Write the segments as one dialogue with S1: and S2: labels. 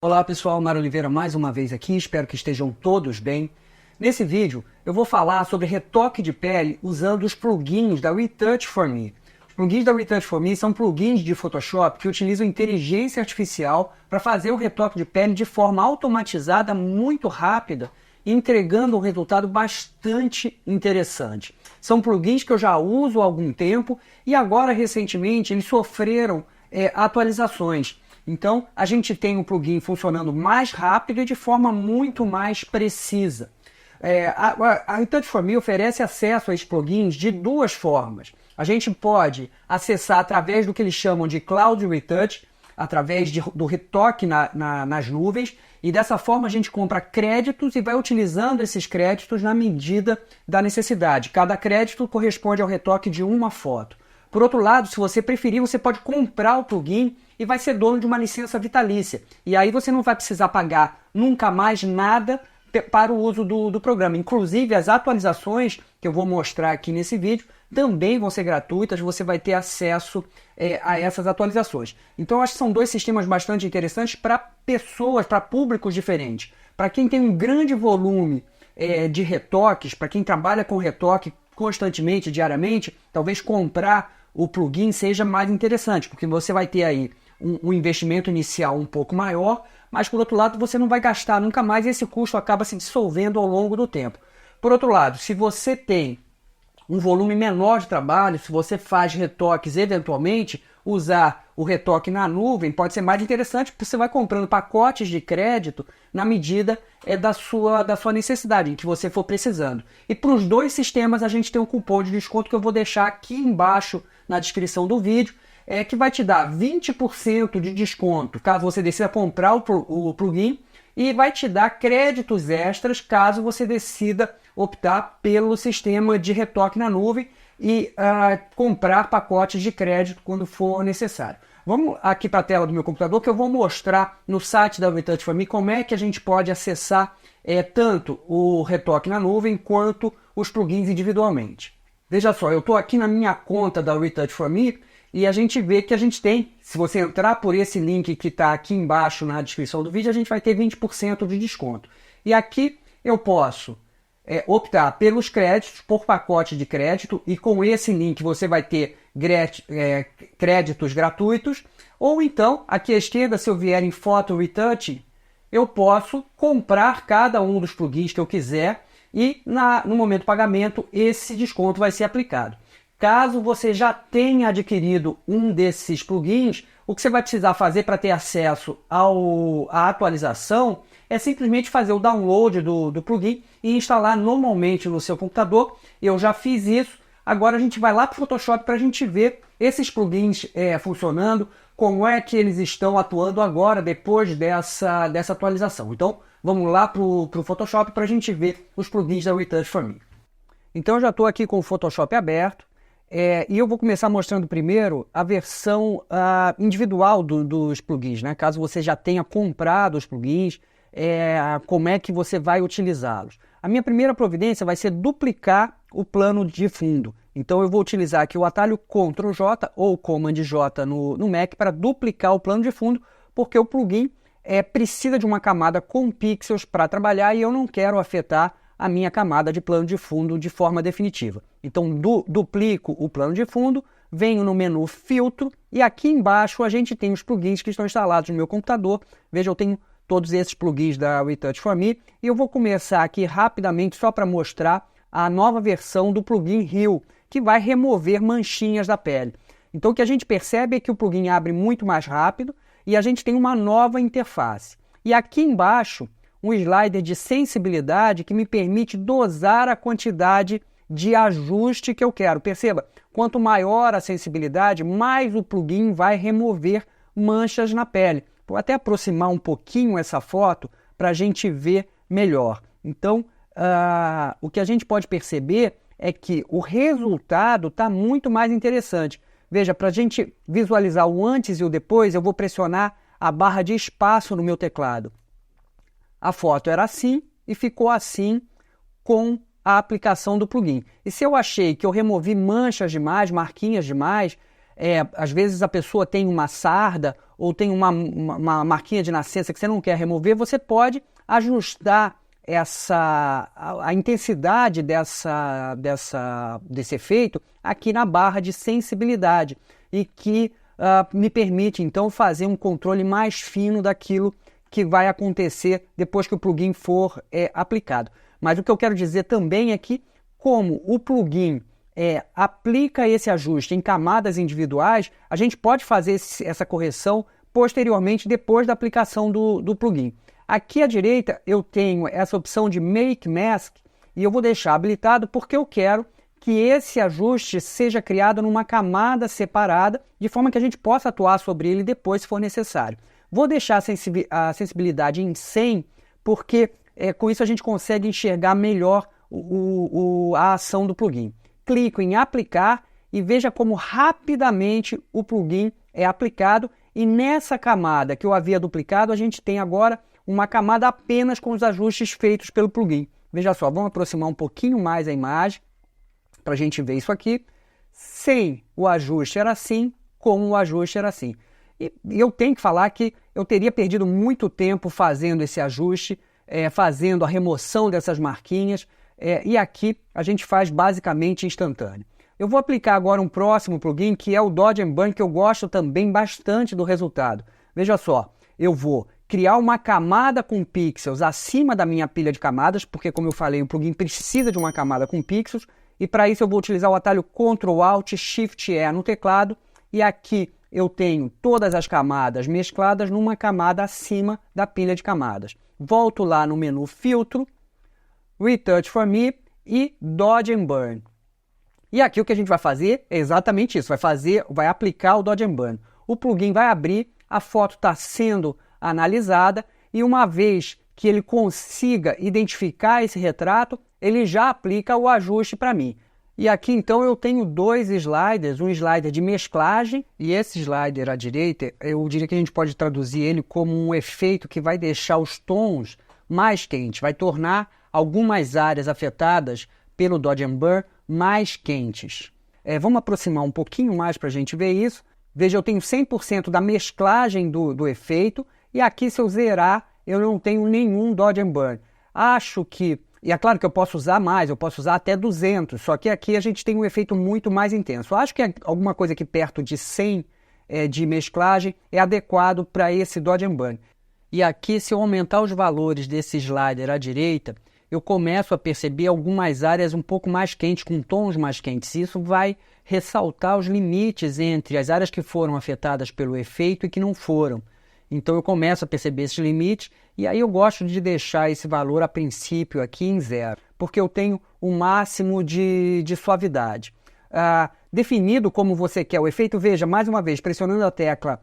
S1: Olá pessoal, Mário Oliveira mais uma vez aqui, espero que estejam todos bem. Nesse vídeo eu vou falar sobre retoque de pele usando os plugins da Retouch4Me. Os plugins da Retouch4Me são plugins de Photoshop que utilizam inteligência artificial para fazer o retoque de pele de forma automatizada, muito rápida, entregando um resultado bastante interessante. São plugins que eu já uso há algum tempo e agora recentemente eles sofreram atualizações. Então, a gente tem um plugin funcionando mais rápido e de forma muito mais precisa. A Retouch4Me oferece acesso a esses plugins de duas formas. A gente pode acessar através do que eles chamam de Cloud Retouch, através do retoque nas nuvens, e dessa forma a gente compra créditos e vai utilizando esses créditos na medida da necessidade. Cada crédito corresponde ao retoque de uma foto. Por outro lado, se você preferir, você pode comprar o plugin e vai ser dono de uma licença vitalícia. E aí você não vai precisar pagar nunca mais nada para o uso do programa. Inclusive, as atualizações que eu vou mostrar aqui nesse vídeo também vão ser gratuitas, você vai ter acesso a essas atualizações. Então, eu acho que são dois sistemas bastante interessantes para pessoas, para públicos diferentes. Para quem tem um grande volume de retoques, para quem trabalha com retoque constantemente, diariamente, talvez comprar o plugin seja mais interessante, porque você vai ter aí um investimento inicial um pouco maior, mas por outro lado você não vai gastar nunca mais e esse custo acaba se dissolvendo ao longo do tempo. Por outro lado, se você tem um volume menor de trabalho, se você faz retoques eventualmente, usar o retoque na nuvem pode ser mais interessante, porque você vai comprando pacotes de crédito na medida da sua necessidade, em que você for precisando. E para os dois sistemas a gente tem um cupom de desconto que eu vou deixar aqui embaixo na descrição do vídeo, que vai te dar 20% de desconto caso você decida comprar o plugin e vai te dar créditos extras caso você decida optar pelo sistema de retoque na nuvem e comprar pacotes de crédito quando for necessário. Vamos aqui para a tela do meu computador que eu vou mostrar no site da Retouch4Me como é que a gente pode acessar tanto o retoque na nuvem quanto os plugins individualmente. Veja só, eu estou aqui na minha conta da Retouch4Me e a gente vê que a gente tem, se você entrar por esse link que está aqui embaixo na descrição do vídeo, a gente vai ter 20% de desconto. E aqui eu posso optar pelos créditos, por pacote de crédito, e com esse link você vai ter créditos gratuitos, ou então, aqui à esquerda, se eu vier em Photo Retouch, eu posso comprar cada um dos plugins que eu quiser e no momento do pagamento esse desconto vai ser aplicado. Caso você já tenha adquirido um desses plugins, o que você vai precisar fazer para ter acesso à atualização é simplesmente fazer o download do plugin e instalar normalmente no seu computador. Eu já fiz isso. Agora a gente vai lá para o Photoshop para a gente ver esses plugins funcionando, como é que eles estão atuando agora, depois dessa atualização. Então, vamos lá para o Photoshop para a gente ver os plugins da Retouch4Me. Então, eu já estou aqui com o Photoshop aberto. E eu vou começar mostrando primeiro a versão individual dos plugins, né? Caso você já tenha comprado os plugins, como é que você vai utilizá-los. A minha primeira providência vai ser duplicar o plano de fundo. Então eu vou utilizar aqui o atalho Ctrl J ou Command J no Mac para duplicar o plano de fundo, porque o plugin precisa de uma camada com pixels para trabalhar e eu não quero afetar a minha camada de plano de fundo de forma definitiva. Então duplico o plano de fundo, venho no menu Filtro e aqui embaixo a gente tem os plugins que estão instalados no meu computador. Veja, eu tenho todos esses plugins da Retouch4Me e eu vou começar aqui rapidamente só para mostrar a nova versão do plugin Heal, que vai remover manchinhas da pele. Então o que a gente percebe é que o plugin abre muito mais rápido e a gente tem uma nova interface. E aqui embaixo um slider de sensibilidade que me permite dosar a quantidade de ajuste que eu quero. Perceba, quanto maior a sensibilidade, mais o plugin vai remover manchas na pele. Vou até aproximar um pouquinho essa foto para a gente ver melhor. Então, o que a gente pode perceber é que o resultado está muito mais interessante. Veja, para a gente visualizar o antes e o depois, eu vou pressionar a barra de espaço no meu teclado. A foto era assim e ficou assim com a aplicação do plugin. E se eu achei que eu removi manchas demais, marquinhas demais, às vezes a pessoa tem uma sarda ou tem uma marquinha de nascença que você não quer remover, você pode ajustar a intensidade desse efeito aqui na barra de sensibilidade e que me permite então fazer um controle mais fino daquilo que vai acontecer depois que o plugin for aplicado. Mas o que eu quero dizer também é que, como o plugin aplica esse ajuste em camadas individuais, a gente pode fazer essa correção posteriormente, depois da aplicação do plugin. Aqui à direita eu tenho essa opção de Make Mask e eu vou deixar habilitado porque eu quero que esse ajuste seja criado numa camada separada, de forma que a gente possa atuar sobre ele depois, se for necessário. Vou deixar a sensibilidade em 100, porque com isso a gente consegue enxergar melhor a ação do plugin. Clico em aplicar e veja como rapidamente o plugin é aplicado, e nessa camada que eu havia duplicado, a gente tem agora uma camada apenas com os ajustes feitos pelo plugin. Veja só, vamos aproximar um pouquinho mais a imagem para a gente ver isso aqui. Sem o ajuste era assim, com o ajuste era assim. E eu tenho que falar que eu teria perdido muito tempo fazendo esse ajuste, fazendo a remoção dessas marquinhas, e aqui a gente faz basicamente instantâneo. Eu vou aplicar agora um próximo plugin, que é o Dodge and Burn, que eu gosto também bastante do resultado. Veja só, eu vou criar uma camada com pixels acima da minha pilha de camadas, porque, como eu falei, o plugin precisa de uma camada com pixels, e para isso eu vou utilizar o atalho Ctrl Alt Shift E no teclado, e aqui eu tenho todas as camadas mescladas numa camada acima da pilha de camadas. Volto lá no menu Filtro, Retouch for Me e Dodge and Burn. E aqui o que a gente vai fazer é exatamente isso, vai aplicar o Dodge and Burn. O plugin vai abrir, a foto está sendo analisada e uma vez que ele consiga identificar esse retrato, ele já aplica o ajuste para mim. E aqui então eu tenho dois sliders, um slider de mesclagem e esse slider à direita, eu diria que a gente pode traduzir ele como um efeito que vai deixar os tons mais quentes, vai tornar algumas áreas afetadas pelo Dodge and Burn mais quentes. Vamos aproximar um pouquinho mais para a gente ver isso. Veja, eu tenho 100% da mesclagem do efeito e aqui se eu zerar, eu não tenho nenhum Dodge and Burn. Acho que, e é claro que eu posso usar mais, eu posso usar até 200, só que aqui a gente tem um efeito muito mais intenso. Acho que alguma coisa aqui perto de 100 de mesclagem é adequado para esse Dodge and Burn. E aqui, se eu aumentar os valores desse slider à direita, eu começo a perceber algumas áreas um pouco mais quentes, com tons mais quentes. Isso vai ressaltar os limites entre as áreas que foram afetadas pelo efeito e que não foram. Então eu começo a perceber esses limites e aí eu gosto de deixar esse valor a princípio aqui em 0, porque eu tenho o máximo de suavidade. Definido como você quer o efeito, veja, mais uma vez, pressionando a tecla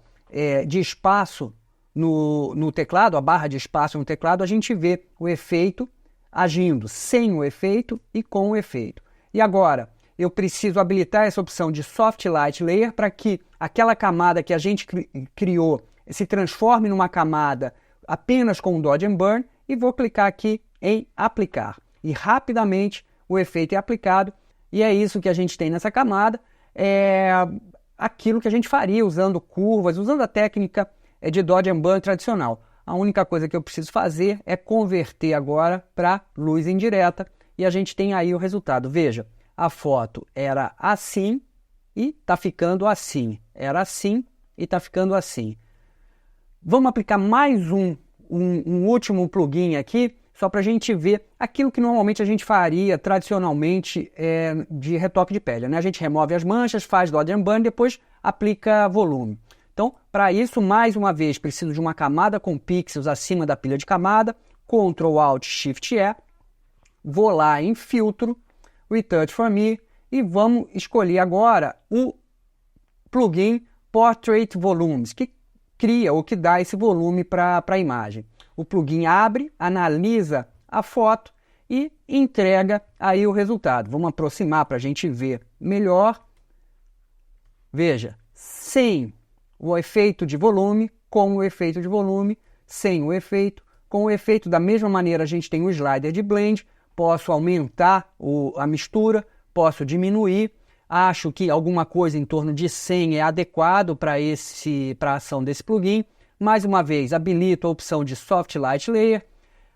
S1: de espaço no teclado, a barra de espaço no teclado, a gente vê o efeito agindo sem o efeito e com o efeito. E agora, eu preciso habilitar essa opção de Soft Light Layer para que aquela camada que a gente criou se transforme numa camada apenas com o Dodge and Burn e vou clicar aqui em Aplicar. E rapidamente o efeito é aplicado e é isso que a gente tem nessa camada. É aquilo que a gente faria usando curvas, usando a técnica de Dodge and Burn tradicional. A única coisa que eu preciso fazer é converter agora para luz indireta e a gente tem aí o resultado. Veja, a foto era assim e está ficando assim. Era assim e está ficando assim. Vamos aplicar mais um último plugin aqui, só para a gente ver aquilo que normalmente a gente faria tradicionalmente de retoque de pele, né? A gente remove as manchas, faz Dodge and Burn, depois aplica volume. Então, para isso, mais uma vez, preciso de uma camada com pixels acima da pilha de camada, Ctrl Alt Shift E, vou lá em Filtro, Retouch for Me, e vamos escolher agora o plugin Portrait Volumes, que cria ou que dá esse volume para a imagem. O plugin abre, analisa a foto e entrega aí o resultado. Vamos aproximar para a gente ver melhor. Veja, sem o efeito de volume, com o efeito de volume, sem o efeito, com o efeito. Da mesma maneira, a gente tem o slider de blend, posso aumentar a mistura, posso diminuir. acho que alguma coisa em torno de 100 é adequado para a ação desse plugin. Mais uma vez, habilito a opção de Soft Light Layer.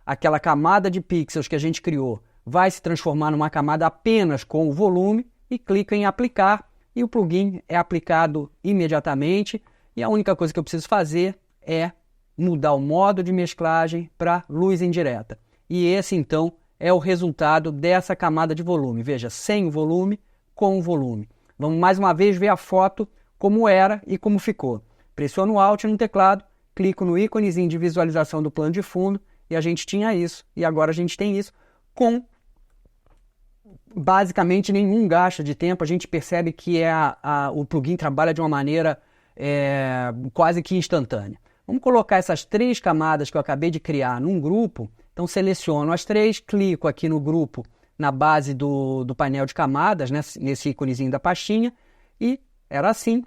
S1: Aquela camada de pixels que a gente criou vai se transformar numa camada apenas com o volume e clico em aplicar e o plugin é aplicado imediatamente. E a única coisa que eu preciso fazer é mudar o modo de mesclagem para luz indireta. E esse, então, é o resultado dessa camada de volume. Veja, sem o volume, com o volume. Vamos mais uma vez ver a foto como era e como ficou. Pressiono Alt no teclado, clico no íconezinho de visualização do plano de fundo e a gente tinha isso. E agora a gente tem isso com basicamente nenhum gasto de tempo. A gente percebe que o plugin trabalha de uma maneira quase que instantânea. Vamos colocar essas 3 camadas que eu acabei de criar num grupo. Então seleciono as 3, clico aqui no grupo, na base do painel de camadas, né, nesse íconezinho da pastinha, e era assim,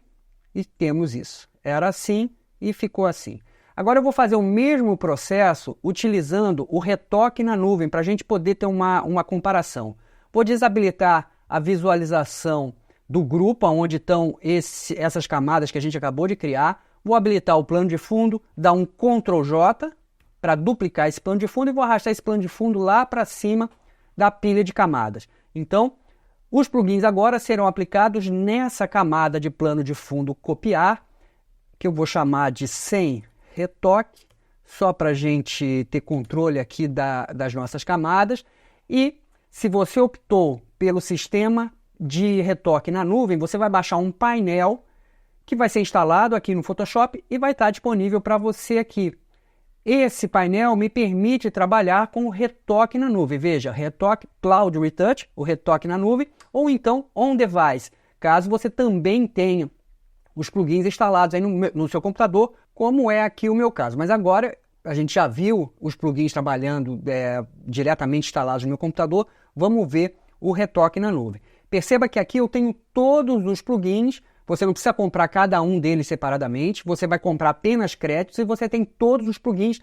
S1: e temos isso. Era assim e ficou assim. Agora eu vou fazer o mesmo processo utilizando o retoque na nuvem, para a gente poder ter uma comparação. Vou desabilitar a visualização do grupo, onde estão essas camadas que a gente acabou de criar. Vou habilitar o plano de fundo, dar um Ctrl J para duplicar esse plano de fundo e vou arrastar esse plano de fundo lá para cima da pilha de camadas. Então, os plugins agora serão aplicados nessa camada de plano de fundo copiar, que eu vou chamar de sem retoque, só para a gente ter controle aqui das nossas camadas. E se você optou pelo sistema de retoque na nuvem, você vai baixar um painel que vai ser instalado aqui no Photoshop e vai estar disponível para você aqui. Esse painel me permite trabalhar com o retoque na nuvem. Veja, retoque Cloud Retouch, o retoque na nuvem, ou então on device, caso você também tenha os plugins instalados aí no seu computador, como é aqui o meu caso. Mas agora a gente já viu os plugins trabalhando diretamente instalados no meu computador, vamos ver o retoque na nuvem. Perceba que aqui eu tenho todos os plugins. Você não precisa comprar cada um deles separadamente, você vai comprar apenas créditos e você tem todos os plugins,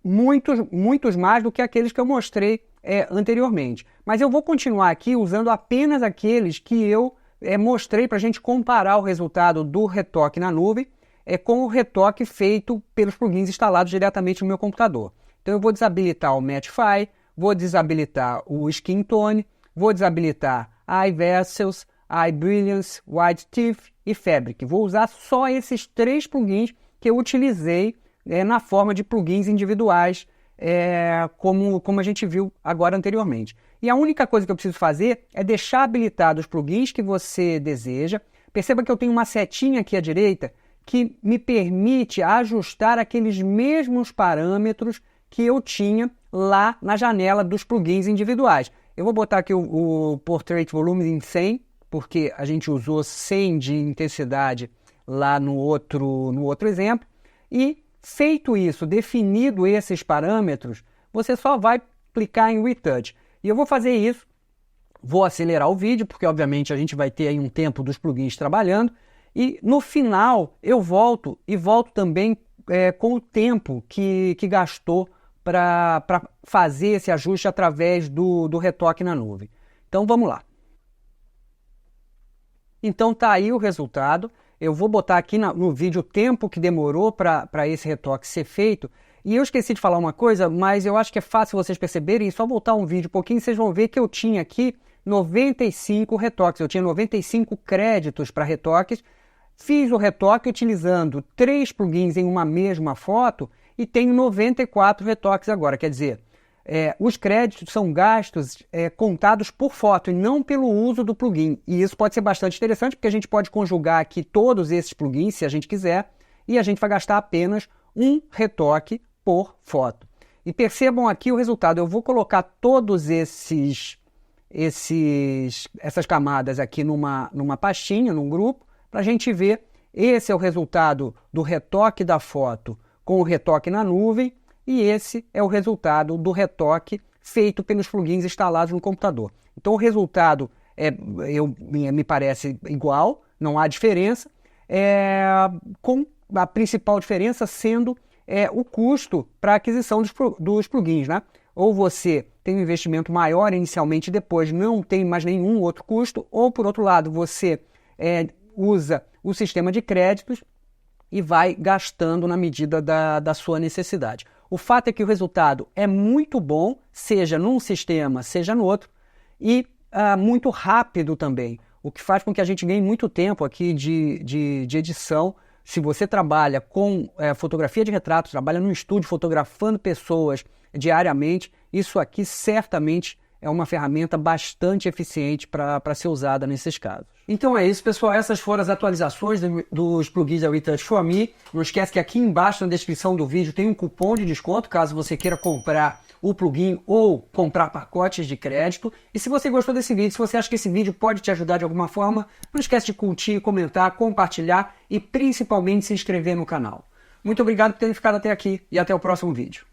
S1: muitos mais do que aqueles que eu mostrei anteriormente. Mas eu vou continuar aqui usando apenas aqueles que eu mostrei para a gente comparar o resultado do retoque na nuvem com o retoque feito pelos plugins instalados diretamente no meu computador. Então eu vou desabilitar o Mattify, vou desabilitar o Skin Tone, vou desabilitar Eye Vessels, Eye Brilliance, White Teeth e Fabric. Vou usar só esses 3 plugins que eu utilizei na forma de plugins individuais, como a gente viu agora anteriormente. E a única coisa que eu preciso fazer é deixar habilitados os plugins que você deseja. Perceba que eu tenho uma setinha aqui à direita que me permite ajustar aqueles mesmos parâmetros que eu tinha lá na janela dos plugins individuais. Eu vou botar aqui o Portrait Volume em 100, porque a gente usou 100 de intensidade lá no outro exemplo. E feito isso, definido esses parâmetros, você só vai clicar em Retouch. E eu vou fazer isso, vou acelerar o vídeo, porque obviamente a gente vai ter aí um tempo dos plugins trabalhando. E no final eu volto também com o tempo que gastou para fazer esse ajuste através do retoque na nuvem. Então vamos lá. Então tá aí o resultado. Eu vou botar aqui no vídeo o tempo que demorou para esse retoque ser feito. E eu esqueci de falar uma coisa, mas eu acho que é fácil vocês perceberem. Só voltar um vídeo um pouquinho, vocês vão ver que eu tinha aqui 95 retoques. Eu tinha 95 créditos para retoques. Fiz o retoque utilizando 3 plugins em uma mesma foto e tenho 94 retoques agora. Quer dizer, os créditos são gastos contados por foto e não pelo uso do plugin. E isso pode ser bastante interessante, porque a gente pode conjugar aqui todos esses plugins, se a gente quiser, e a gente vai gastar apenas um retoque por foto. E percebam aqui o resultado. Eu vou colocar todos essas camadas aqui numa pastinha, num grupo, para a gente ver. Esse é o resultado do retoque da foto com o retoque na nuvem, e esse é o resultado do retoque feito pelos plugins instalados no computador. Então o resultado me parece igual, não há diferença, com a principal diferença sendo o custo para aquisição dos plugins, né? Ou você tem um investimento maior inicialmente e depois não tem mais nenhum outro custo, ou por outro lado, você usa o sistema de créditos e vai gastando na medida da sua necessidade. O fato é que o resultado é muito bom, seja num sistema, seja no outro, e muito rápido também, o que faz com que a gente ganhe muito tempo aqui de edição. Se você trabalha com fotografia de retratos, trabalha no estúdio fotografando pessoas diariamente, isso aqui certamente é uma ferramenta bastante eficiente para ser usada nesses casos. Então é isso, pessoal. Essas foram as atualizações dos plugins da Retouch For Me. Não esquece que aqui embaixo na descrição do vídeo tem um cupom de desconto, caso você queira comprar o plugin ou comprar pacotes de crédito. E se você gostou desse vídeo, se você acha que esse vídeo pode te ajudar de alguma forma, não esquece de curtir, comentar, compartilhar e principalmente se inscrever no canal. Muito obrigado por terem ficado até aqui e até o próximo vídeo.